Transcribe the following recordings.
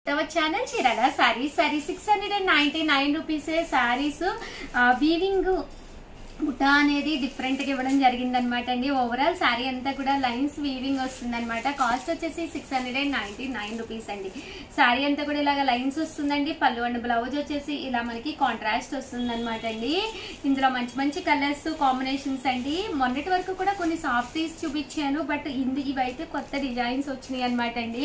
Channel Chirala saris 699 rupees saris weaving బుట్ట అనేది different గా ఇవ్వడం జరిగింది అన్నమాట అండి. ఓవరాల్ సారీ అంతా కూడా లైన్స్ వీవింగ్ వస్తుంది అనమాట. కాస్ట్ వచ్చేసి 699 రూపీస్ అండి. సారీ అంతా కూడా ఇలాగ లైన్స్ వస్తుందండి. పళ్ళు అండ్ బ్లౌజ్ వచ్చేసి ఇలా మనకి కాంట్రాస్ట్ వస్తుంది అనమాట అండి. ఇందులో మంచి మంచి కలర్స్ కాంబినేషన్స్ అండి. మొన్నటి వరకు కూడా కొన్ని సాఫ్టీస్ చూపించాను, బట్ ఇవైతే కొత్త డిజైన్స్ వచ్చినాయి అనమాట అండి.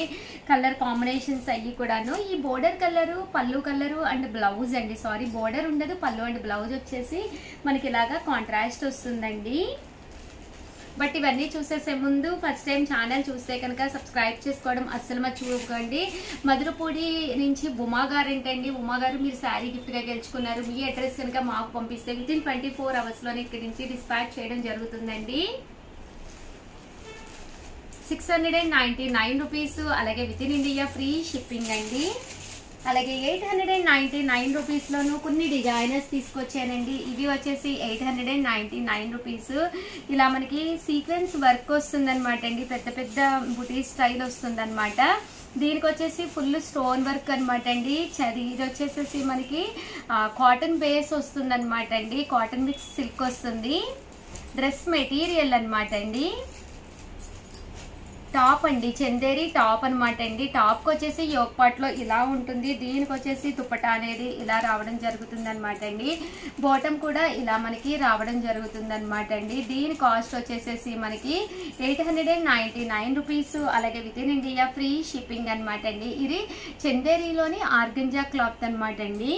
కలర్ కాంబినేషన్స్ అయ్యి కూడాను ఈ బోర్డర్ కలరు, పళ్ళు కలరు అండ్ బ్లౌజ్ అండి. సారీ బోర్డర్ ఉండదు, పళ్ళు అండ్ బ్లౌజ్ వచ్చేసి మనకి ఇలాగా కాంట్రాస్ట్ వస్తుందండి. బట్ ఇవన్నీ చూసేసే ముందు ఫస్ట్ టైం ఛానల్ చూస్తే కనుక సబ్స్క్రైబ్ చేసుకోవడం అస్సలు మర్చిపోకండి. మధురపూడి నుంచి ఉమా గారు ఏంటండి, ఉమా గారు మీరు శారీ గిఫ్ట్ గా గెలుచుకున్నారు. మీ అడ్రస్ కనుక మాకు పంపిస్తే వితిన్ 24 hours లోనే ఇక్కడి నుంచి డిస్పాచ్ చేయడం జరుగుతుందండి. 699 రూపీస్. అలాగే వితిన్ ఇండియా ఫ్రీ షిప్పింగ్ అండి. అలాగే 899 రూపీస్ లోను కొన్ని డిజైనర్స్ తీసుకొచ్చానండి. ఇవి వచ్చేసి 899 రూపీస్. ఇలా మనకి సీక్వెన్స్ వర్క్ వస్తుంది అనమాట అండి. పెద్ద పెద్ద బుటీ స్టైల్ వస్తుంది అనమాట. దీనికి వచ్చేసి ఫుల్ స్టోన్ వర్క్ అనమాట అండి. ఇది వచ్చేసి మనకి కాటన్ బేస్ వస్తుంది అనమాట అండి. కాటన్ మిక్స్ సిల్క్ వస్తుంది. డ్రెస్ మెటీరియల్ అనమాట అండి. టాప్ అండి, చందేరి టాప్ అనమాట అండి. టాప్ కి వచ్చేసి యోక్ పార్ట్ లో ఇలా ఉంటుంది. దీనికి వచ్చేసి దుపట్టా అనేది ఇలా రావడం జరుగుతుంది అనమాట అండి. బాటమ్ కూడా ఇలా మనకి రావడం జరుగుతుంది అనమాట అండి. దీని కాస్ట్ వచ్చేసేసి మనకి 899 రూపీస్. అలాగే within India free shipping అనమాట అండి. ఇది చందేరిలోని ఆర్గంజా క్లాత్ అనమాట అండి.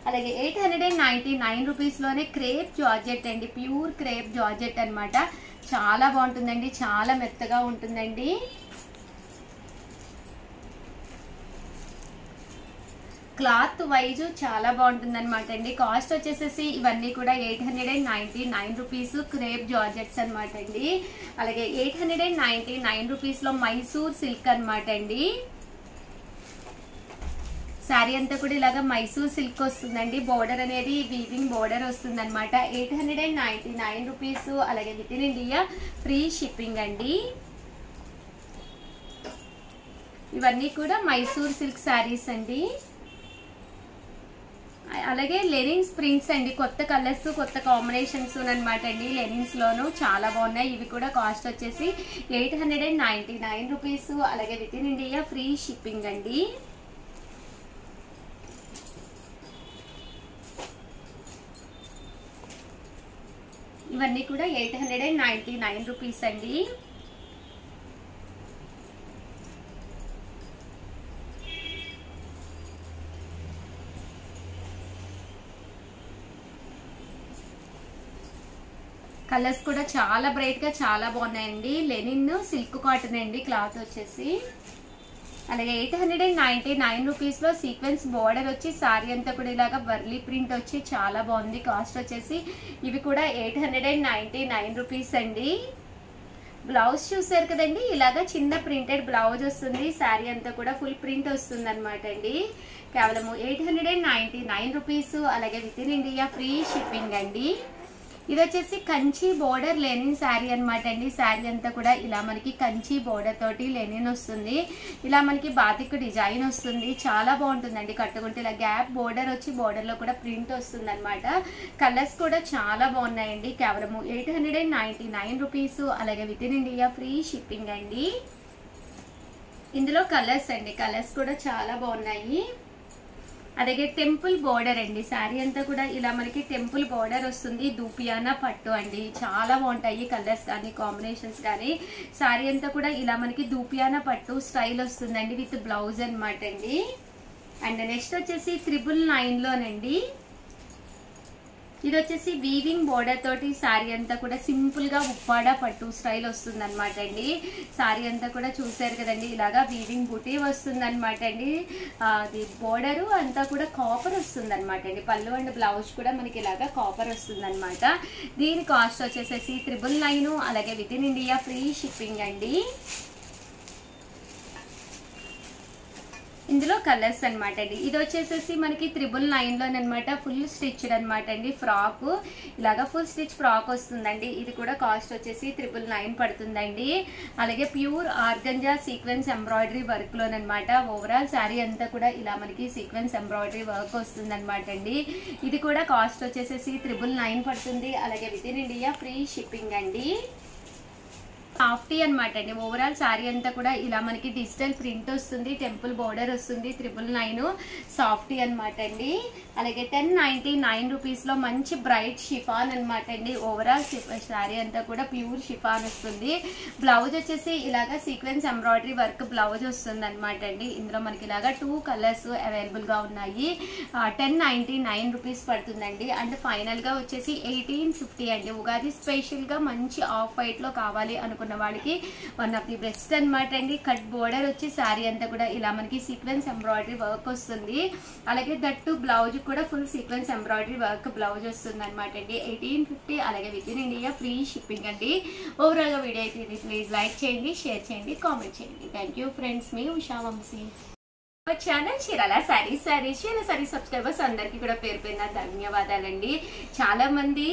అలాగే 899 రూపీస్ లోనే క్రేప్ జార్జెట్ అండి. ప్యూర్ క్రేప్ జార్జెట్ అనమాట. చాలా బాగుంటుందండి, చాలా మెత్తగా ఉంటుందండి. క్లాత్ వైజ్ చాలా బాగుంటుంది అనమాట అండి. కాస్ట్ వచ్చేసేసి ఇవన్నీ కూడా 899 రూపీస్. క్రేప్ జార్జెట్స్ అనమాట అండి. అలాగే 899 రూపీస్ లో మైసూర్ సిల్క్ అనమాట అండి. శారీ అంతా కూడా ఇలాగా మైసూర్ సిల్క్ వస్తుందండి. బోర్డర్ అనేది వీవింగ్ బోర్డర్ వస్తుంది అనమాట. 899 రూపీస్. అలాగే within India free shipping అండి. ఇవన్నీ కూడా మైసూర్ సిల్క్ శారీస్ అండి. అలాగే లెనిన్స్ ప్రింట్స్ అండి. కొత్త కలర్స్, కొత్త కాంబినేషన్స్ అనమాట అండి. లెనిన్స్ లోను చాలా బాగున్నాయి. ఇవి కూడా కాస్ట్ వచ్చేసి 899 రూపీస్. అలాగే within India free shipping అండి. ఇవన్నీ కూడా 899 రూపీస్ అండి. కలర్స్ కూడా చాలా బ్రైట్ గా చాలా బాగున్నాయండి. లెనిన్ సిల్క్ కాటన్ అండి క్లాత్ వచ్చేసి. అలాగే 899 రూపీస్ లో సీక్వెన్స్ బోర్డర్ వచ్చి సారీ అంతా కూడా ఇలాగా వర్లీ ప్రింట్ వచ్చి చాలా బాగుంది. కాస్ట్ వచ్చేసి ఇవి కూడా 899 రూపీస్ అండి. బ్లౌజ్ చూసారు కదండి, ఇలాగా చిన్న ప్రింటెడ్ బ్లౌజ్ వస్తుంది. శారీ అంతా కూడా ఫుల్ ప్రింట్ వస్తుంది అనమాట అండి. కేవలం 899 రూపీస్. అలాగే within India free shipping అండి. ఇది వచ్చేసి కంచి బోర్డర్ లెనిన్ శారీ అనమాట అండి. శారీ అంతా కూడా ఇలా మనకి కంచి బోర్డర్ తోటి లెనిన్ వస్తుంది. ఇలా మనకి బాతిక్ డిజైన్ వస్తుంది. చాలా బాగుంటుందండి. కట్టుకుంటే ఇలా గ్యాప్ బోర్డర్ వచ్చి బోర్డర్ లో కూడా ప్రింట్ వస్తుంది అనమాట. కలర్స్ కూడా చాలా బాగున్నాయండి. కేవలం 899 రూపీస్. అలాగే within India free shipping అండి. ఇందులో కలర్స్ అండి, కలర్స్ కూడా చాలా బాగున్నాయి. అలాగే టెంపుల్ బోర్డర్ అండి. శారీ అంతా కూడా ఇలా మనకి టెంపుల్ బోర్డర్ వస్తుంది. దూపియానా పట్టు అండి. చాలా బాగుంటాయి కలర్స్ కానీ కాంబినేషన్స్ కానీ. శారీ అంతా కూడా ఇలా మనకి దూపియానా పట్టు స్టైల్ వస్తుందండి విత్ బ్లౌజ్ అనమాట అండి. అండ్ నెక్స్ట్ వచ్చేసి 999 లోనండి. ఇది వచ్చేసి వీవింగ్ బోర్డర్ తోటి శారీ అంతా కూడా సింపుల్ గా ఉప్పాడ పట్టు స్టైల్ వస్తుంది అనమాట అండి. శారీ అంతా కూడా చూసారు కదండి, ఇలాగా వీవింగ్ బుటీ వస్తుంది అనమాట అండి. అది బోర్డరు అంతా కూడా కాపర్ వస్తుంది అనమాట అండి. పళ్ళు అండ్ బ్లౌజ్ కూడా మనకి ఇలాగా కాపర్ వస్తుంది అనమాట. దీని కాస్ట్ వచ్చేసేసి 999. అలాగే within India free shipping అండి. ఇందులో కలర్స్ అనమాట అండి. ఇది వచ్చేసేసి మనకి 999లోనమాట ఫుల్ స్టిచ్డ్ అనమాట అండి. ఫ్రాక్ ఇలాగా ఫుల్ స్టిచ్ ఫ్రాక్ వస్తుందండి. ఇది కూడా కాస్ట్ వచ్చేసి 999 పడుతుందండి. అలాగే pure organza sequence embroidery work లోనమాట. ఓవరాల్ శారీ అంతా కూడా ఇలా మనకి సీక్వెన్స్ ఎంబ్రాయిడరీ వర్క్ వస్తుంది అనమాట అండి. ఇది కూడా కాస్ట్ వచ్చేసేసి 999 పడుతుంది. అలాగే within India free shipping అండి. సాఫ్టీ అనమాట అండి. ఓవరాల్ శారీ అంతా కూడా ఇలా మనకి డిజిటల్ ప్రింట్ వస్తుంది, టెంపుల్ బోర్డర్ వస్తుంది. 999 సాఫ్టీ అనమాట అండి. అలాగే 1099 రూపీస్లో మంచి బ్రైట్ షిఫాన్ అనమాట అండి. ఓవరాల్ శారీ అంతా కూడా ప్యూర్ షిఫాన్ వస్తుంది. బ్లౌజ్ వచ్చేసి ఇలాగా సీక్వెన్స్ ఎంబ్రాయిడరీ వర్క్ బ్లౌజ్ వస్తుంది అనమాట అండి. ఇందులో మనకి ఇలాగా 2 కలర్స్ అవైలబుల్గా ఉన్నాయి. 1099 రూపీస్ పడుతుందండి. అండ్ ఫైనల్గా వచ్చేసి 1850 అండి. ఉగాది స్పెషల్గా మంచి ఆఫ్ వైట్లో కావాలి అనుకున్న వాళ్ళకి వన్ ఆఫ్ ది బెస్ట్ అనమాట అండి. కట్ బోర్డర్ వచ్చి శారీ అంతా కూడా ఇలా మనకి సీక్వెన్స్ ఎంబ్రాయిడరీ వర్క్ వస్తుంది. అలాగే దట్టు బ్లౌజ్ కూడా full sequence embroidery work blouse వస్తుంది అనమాట అండి. 1850 అలాగే within India free shipping అండి. ఓవరాల్గా వీడియో అయితే ప్లీజ్ లైక్ చేయండి, షేర్ చేయండి, కామెంట్ చేయండి. థ్యాంక్ యూ ఫ్రెండ్స్, మీ ఉషా వంశీ. ఛానల్ చీరాల సారీస్ సబ్స్క్రైబర్స్ అందరికీ కూడా పేరు పేరున ధన్యవాదాలండి. చాలా మంది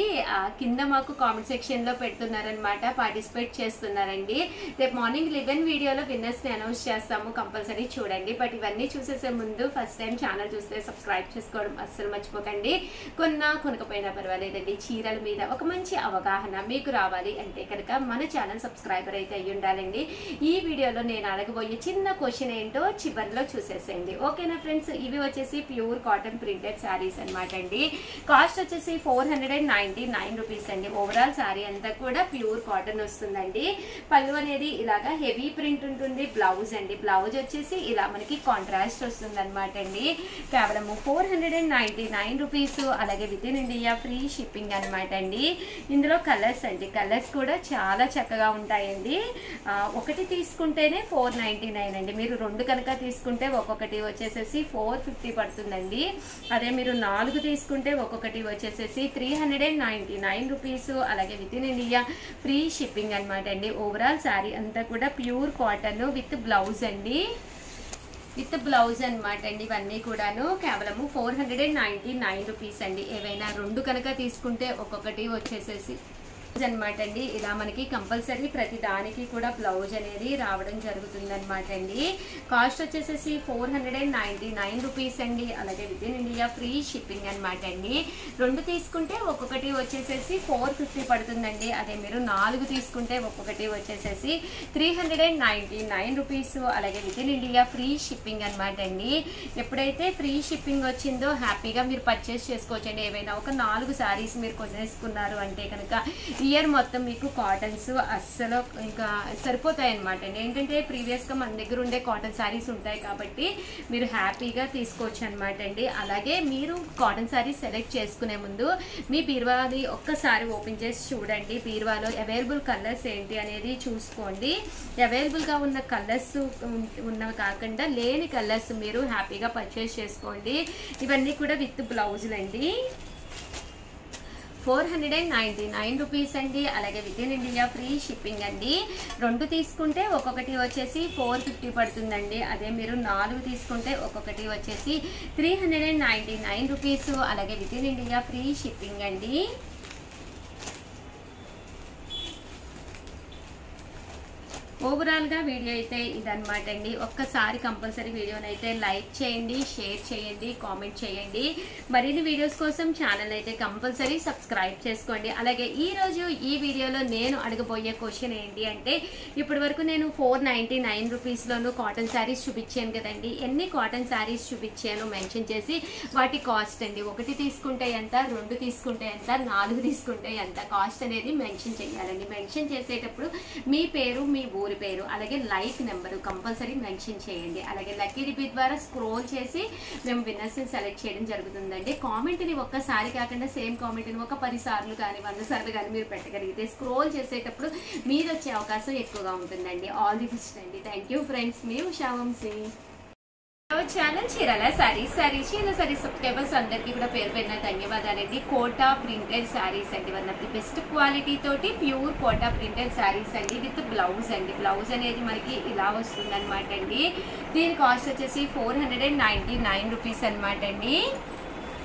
కింద మాకు కామెంట్ సెక్షన్ లో పెడుతున్నారనమాట, పార్టిసిపేట్ చేస్తున్నారండి. రేపు మార్నింగ్ 11 వీడియోలో విన్నర్స్ ని అనౌన్స్ చేస్తాము, కంపల్సరీ చూడండి. బట్ ఇవన్నీ చూసేసే ముందు ఫస్ట్ టైం ఛానల్ చూస్తే సబ్స్క్రైబ్ చేసుకోవడం అస్సలు మర్చిపోకండి. కొనకపోయినా పర్వాలేదండి, చీరల మీద ఒక మంచి అవగాహన మీకు రావాలి అంటే కనుక మన ఛానల్ సబ్స్క్రైబర్ అయితే అయ్యి ఉండాలండి. ఈ వీడియోలో నేను అడగబోయే చిన్న క్వశ్చన్ ఏంటో చివరిలో చూసేసి ఓకేనా ఫ్రెండ్స్. ఇవి వచ్చేసి ప్యూర్ కాటన్ ప్రింటెడ్ శారీస్ అనమాట అండి. కాస్ట్ వచ్చేసి 499 రూపీస్ అండి. ఓవరాల్ శారీ అంతా కూడా ప్యూర్ కాటన్ వస్తుందండి. పళ్ళు అనేది ఇలాగా హెవీ ప్రింట్ ఉంటుంది. బ్లౌజ్ అండి, బ్లౌజ్ వచ్చేసి ఇలా మనకి కాంట్రాస్ట్ వస్తుంది అనమాట అండి. కేవలం 499 రూపీస్. అలాగే within India free shipping అనమాట అండి. ఇందులో కలర్స్ అండి, కలర్స్ కూడా చాలా చక్కగా ఉంటాయండి. ఒకటి తీసుకుంటేనే 499 అండి. మీరు 2 కనుక తీసుకుంటే ఒక్కొక్కటి వచ్చేసేసి 450 పడుతుందండి. అదే మీరు 4 తీసుకుంటే ఒక్కొక్కటి వచ్చేసేసి 399 రూపీస్. అలాగే within India free shipping అనమాట అండి. ఓవరాల్ శారీ అంతా కూడా ప్యూర్ కాటన్ విత్ బ్లౌజ్ అండి, విత్ బ్లౌజ్ అనమాట అండి. ఇవన్నీ కూడాను కేవలము 499 రూపీస్ అండి. ఏవైనా 2 కనుక తీసుకుంటే ఒక్కొక్కటి వచ్చేసేసి అనమాట అండి. ఇలా మనకి కంపల్సరీ ప్రతి దానికి కూడా బ్లౌజ్ అనేది రావడం జరుగుతుంది అనమాట అండి. కాస్ట్ వచ్చేసేసి 499 రూపీస్ అండి. అలాగే within India free shipping అనమాట అండి. 2 తీసుకుంటే ఒక్కొక్కటి వచ్చేసేసి 450 పడుతుందండి. అదే మీరు 4 తీసుకుంటే ఒక్కొక్కటి వచ్చేసేసి 399 రూపీస్. అలాగే within India free shipping అనమాట అండి. ఎప్పుడైతే ఫ్రీ షిప్పింగ్ వచ్చిందో హ్యాపీగా మీరు పర్చేస్ చేసుకోవచ్చండి. ఏవైనా ఒక 4 శారీస్ మీరు కొనేసుకున్నారు అంటే కనుక ఇయర్ మొత్తం మీకు కాటన్స్ అస్సలు ఇంకా సరిపోతాయి అనమాట అండి. ఏంటంటే ప్రీవియస్గా మన దగ్గర ఉండే కాటన్ శారీస్ ఉంటాయి కాబట్టి మీరు హ్యాపీగా తీసుకోవచ్చు అనమాట అండి. అలాగే మీరు కాటన్ శారీస్ సెలెక్ట్ చేసుకునే ముందు మీ బీరువాని ఒక్కసారి ఓపెన్ చేసి చూడండి. బీరువాలో అవైలబుల్ కలర్స్ ఏంటి అనేది చూసుకోండి. అవైలబుల్గా ఉన్న కలర్స్ ఉన్నవి కాకుండా లేని కలర్స్ మీరు హ్యాపీగా పర్చేస్ చేసుకోండి. ఇవన్నీ కూడా విత్ బ్లౌజులండి. 499 రూపీస్ అండి. అలాగే within India free shipping అండి. 2 తీసుకుంటే ఒక్కొక్కటి వచ్చేసి 450 పడుతుందండి. అదే మీరు 4 తీసుకుంటే ఒక్కొక్కటి వచ్చేసి 399 రూపీస్. అలాగే within India free shipping అండి. ఓవరాల్గా వీడియో అయితే ఇదనమాట అండి. ఒక్కసారి కంపల్సరీ వీడియోని అయితే లైక్ చేయండి, షేర్ చేయండి, కామెంట్ చేయండి. మరిన్ని వీడియోస్ కోసం ఛానల్ అయితే కంపల్సరీ సబ్స్క్రైబ్ చేసుకోండి. అలాగే ఈరోజు ఈ వీడియోలో నేను అడగబోయే క్వశ్చన్ ఏంటి అంటే ఇప్పటి వరకు నేను 499 రూపీస్లోను కాటన్ శారీస్ చూపించాను కదండి. ఎన్ని కాటన్ శారీస్ చూపించాను మెన్షన్ చేసి వాటి కాస్ట్ అండి. 1 తీసుకుంటే ఎంత, 2 తీసుకుంటే ఎంత, 4 తీసుకుంటే ఎంత కాస్ట్ అనేది మెన్షన్ చేయాలండి. మెన్షన్ చేసేటప్పుడు మీ పేరు, మీ ఊరి పేరు, అలాగే లైక్ నెంబరు కంపల్సరీ మెన్షన్ చేయండి. అలాగే లక్కీ డిపి ద్వారా స్క్రోల్ చేసి మేము విన్నర్స్ని సెలెక్ట్ చేయడం జరుగుతుందండి. కామెంట్ని ఒక్కసారి కాకుండా సేమ్ కామెంట్ని ఒక 10 సార్లు కానీ 100 సార్లు కానీ మీరు పెట్టగలిగితే స్క్రోల్ చేసేటప్పుడు మీరు వచ్చే అవకాశం ఎక్కువగా ఉంటుందండి. ఆల్ ది బెస్ట్ అండి. థ్యాంక్ యూ ఫ్రెండ్స్, మీ ఉషా వంశీ. ఛానల్ చీరాల సారీస్ చీరాల సారీస్ సబ్స్క్రైబర్స్ అందరికీ కూడా పేరు పేరున ధన్యవాదాలండి. కోటా ప్రింటెడ్ శారీస్ అండి, one of the best quality తోటి ప్యూర్ కోటా ప్రింటెడ్ శారీస్ అండి విత్ బ్లౌజ్ అండి. బ్లౌజ్ అనేది మనకి ఇలా వస్తుంది అనమాట అండి. దీని కాస్ట్ వచ్చేసి 499 రూపీస్ అనమాట అండి.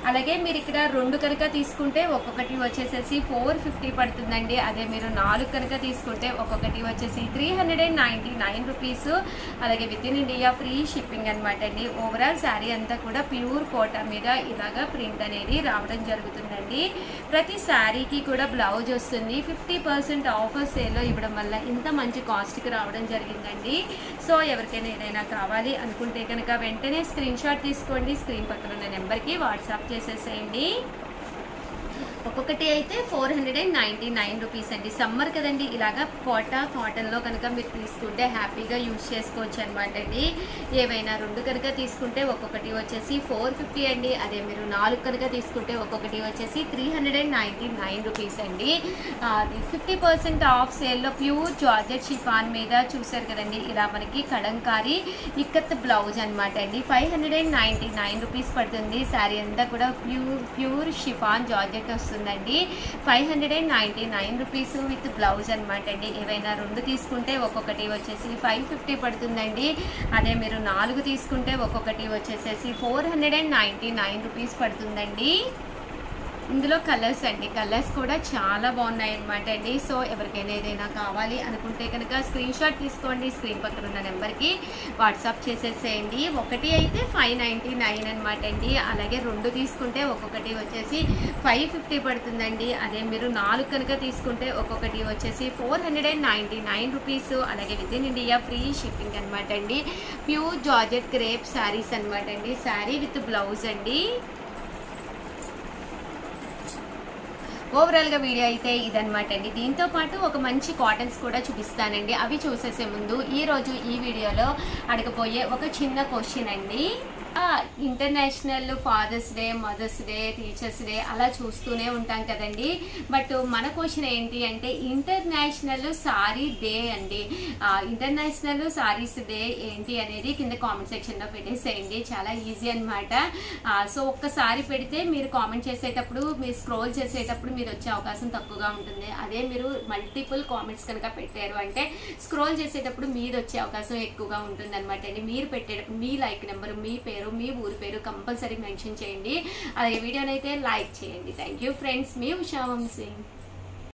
అలాగే మీరు ఇక్కడ 2 కనుక తీసుకుంటే ఒక్కొక్కటి వచ్చేసేసి 450 పడుతుందండి. అదే మీరు 4 కనుక తీసుకుంటే ఒక్కొక్కటి వచ్చేసి 399 రూపీస్. అలాగే within India free shipping అనమాట అండి. ఓవరాల్ శారీ అంతా కూడా ప్యూర్ కోటా మీద ఇలాగా ప్రింట్ అనేది రావడం జరుగుతుందండి. ప్రతి శారీకి కూడా బ్లౌజ్ వస్తుంది. 50% ఆఫర్ సేల్లో ఇవ్వడం వల్ల ఇంత మంచి కాస్ట్కి రావడం జరిగిందండి. సో ఎవరికైనా ఏదైనా కావాలి అనుకుంటే కనుక వెంటనే స్క్రీన్ షాట్ తీసుకోండి. స్క్రీన్ పక్కన ఉన్న నెంబర్కి వాట్సాప్ చేసేసేయండి. ఒక్కొక్కటి అయితే 499 రూపీస్ అండి. సమ్మర్ కదండి, ఇలాగా కోటా కాటన్లో కనుక మీరు తీసుకుంటే హ్యాపీగా యూజ్ చేసుకోవచ్చు అనమాట అండి. ఏవైనా 2 కనుక తీసుకుంటే ఒక్కొక్కటి వచ్చేసి 450 అండి. అదే మీరు 4 కనుక తీసుకుంటే ఒక్కొక్కటి వచ్చేసి 399 రూపీస్ అండి. అది 50% ఆఫ్ సేల్లో ప్యూర్ జార్జెట్ షిఫాన్ మీద చూసారు కదండి, ఇలా మనకి కలంకారీ ఇక్కత్ బ్లౌజ్ అనమాట అండి. 599 రూపీస్ పడుతుంది. శారీ అంతా కూడా ప్యూర్ షిఫాన్ జార్జెట్ వస్తుందండి. 599 రూపీస్ విత్ బ్లౌజ్ అనమాట అండి. ఏవైనా 2 తీసుకుంటే ఒక్కొక్కటి వచ్చేసి 550 పడుతుందండి. అదే మీరు 4 తీసుకుంటే ఒక్కొక్కటి వచ్చేసేసి 499 రూపీస్ పడుతుందండి. ఇందులో కలర్స్ అండి, కలర్స్ కూడా చాలా బాగున్నాయి అనమాట అండి. సో ఎవరికైనా ఏదైనా కావాలి అనుకుంటే కనుక స్క్రీన్ షాట్ తీసుకోండి. స్క్రీన్ పక్కన ఉన్న నెంబర్కి వాట్సాప్ చేసేసేయండి. ఒకటి అయితే 599 అనమాట అండి. అలాగే 2 తీసుకుంటే ఒక్కొక్కటి వచ్చేసి 550 పడుతుందండి. అదే మీరు 4 కనుక తీసుకుంటే ఒక్కొక్కటి వచ్చేసి 499 రూపీస్. అలాగే within India free shipping అనమాట అండి. ప్యూర్ జార్జెట్ క్రేప్ శారీస్ అనమాట అండి. శారీ విత్ బ్లౌజ్ అండి. ఓవరాల్గా వీడియో అయితే ఇదనమాట అండి. దీంతో పాటు ఒక మంచి కాటన్స్ కూడా చూపిస్తానండి. అవి చూసేసే ముందు ఈరోజు ఈ వీడియోలో అడగబోయే ఒక చిన్న క్వశ్చన్ అండి. International fathers day, mothers day, teachers day అలా చూస్తూనే ఉంటాం కదండి. బట్ మన క్వశ్చన్ ఏంటి అంటే ఇంటర్నేషనల్ సారీ డే అండి. ఇంటర్నేషనల్ సారీస్ డే ఏంటి అనేది కింద కామెంట్ సెక్షన్లో పెట్టేసేయండి. చాలా ఈజీ అనమాట. సో ఒక్కసారి పెడితే మీరు కామెంట్ చేసేటప్పుడు, మీరు స్క్రోల్ చేసేటప్పుడు మీరు వచ్చే అవకాశం తక్కువగా ఉంటుంది. అదే మీరు మల్టిపుల్ కామెంట్స్ కనుక పెట్టారు అంటే స్క్రోల్ చేసేటప్పుడు మీరు వచ్చే అవకాశం ఎక్కువగా ఉంటుంది అనమాట అండి. మీరు పెట్టేటప్పుడు మీ లైక్ నెంబర్, మీ పేరు, మీ ఊరి పేరు కంపల్సరీ మెన్షన్ చేయండి. అలాగే వీడియోనైతే లైక్ చేయండి. Thank you friends. మీ ఉషా వంశీ.